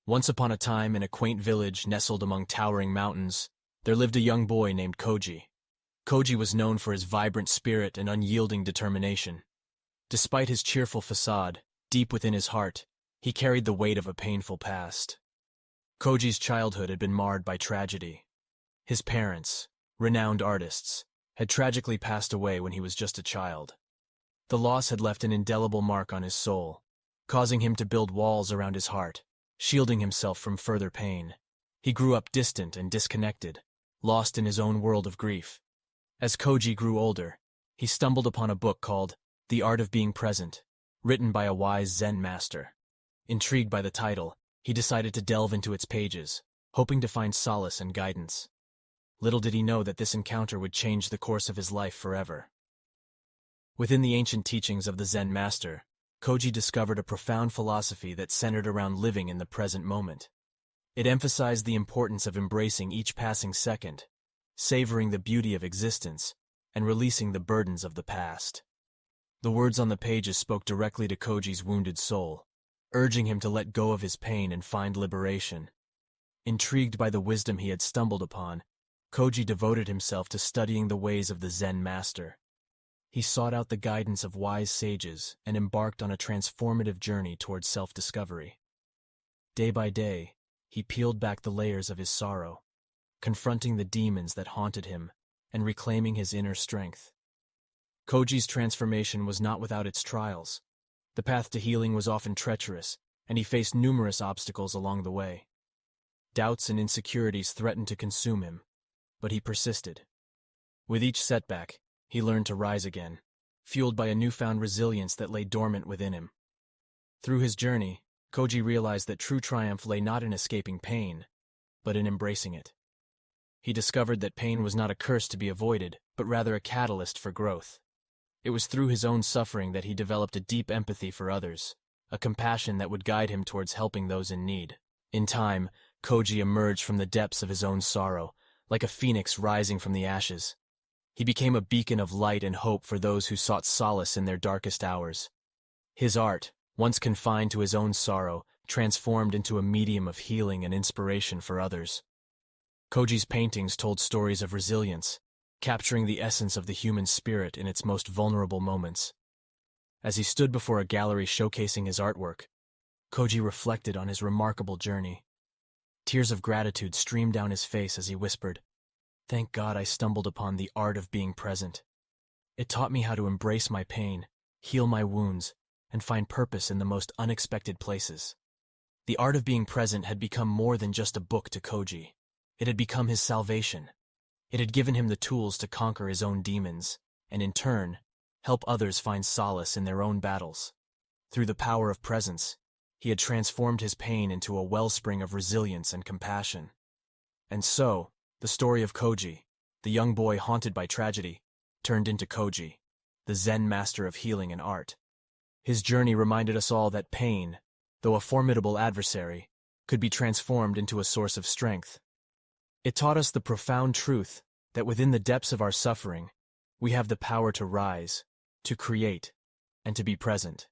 Once upon a time, in a quaint village nestled among towering mountains, there lived a young boy named Koji. Koji was known for his vibrant spirit and unyielding determination. Despite his cheerful facade, deep within his heart, he carried the weight of a painful past. Koji's childhood had been marred by tragedy. His parents, renowned artists, had tragically passed away when he was just a child. The loss had left an indelible mark on his soul, causing him to build walls around his heart, shielding himself from further pain. He grew up distant and disconnected, lost in his own world of grief. As Koji grew older, he stumbled upon a book called The Art of Being Present, written by a wise Zen Master. Intrigued by the title, he decided to delve into its pages, hoping to find solace and guidance. Little did he know that this encounter would change the course of his life forever. Within the ancient teachings of the Zen Master, Koji discovered a profound philosophy that centered around living in the present moment. It emphasized the importance of embracing each passing second, savoring the beauty of existence, and releasing the burdens of the past. The words on the pages spoke directly to Koji's wounded soul, urging him to let go of his pain and find liberation. Intrigued by the wisdom he had stumbled upon, Koji devoted himself to studying the ways of the Zen Master. He sought out the guidance of wise sages and embarked on a transformative journey towards self-discovery. Day by day, he peeled back the layers of his sorrow, confronting the demons that haunted him and reclaiming his inner strength. Koji's transformation was not without its trials. The path to healing was often treacherous, and he faced numerous obstacles along the way. Doubts and insecurities threatened to consume him, but he persisted. With each setback, he learned to rise again, fueled by a newfound resilience that lay dormant within him. Through his journey, Koji realized that true triumph lay not in escaping pain, but in embracing it. He discovered that pain was not a curse to be avoided, but rather a catalyst for growth. It was through his own suffering that he developed a deep empathy for others, a compassion that would guide him towards helping those in need. In time, Koji emerged from the depths of his own sorrow, like a phoenix rising from the ashes. He became a beacon of light and hope for those who sought solace in their darkest hours. His art, once confined to his own sorrow, transformed into a medium of healing and inspiration for others. Koji's paintings told stories of resilience, capturing the essence of the human spirit in its most vulnerable moments. As he stood before a gallery showcasing his artwork, Koji reflected on his remarkable journey. Tears of gratitude streamed down his face as he whispered, "Thank God I stumbled upon the art of being present. It taught me how to embrace my pain, heal my wounds, and find purpose in the most unexpected places." The art of being present had become more than just a book to Koji. It had become his salvation. It had given him the tools to conquer his own demons, and in turn, help others find solace in their own battles. Through the power of presence, he had transformed his pain into a wellspring of resilience and compassion. And so, the story of Koji, the young boy haunted by tragedy, turned into Koji, the Zen master of healing and art. His journey reminded us all that pain, though a formidable adversary, could be transformed into a source of strength. It taught us the profound truth that within the depths of our suffering, we have the power to rise, to create, and to be present.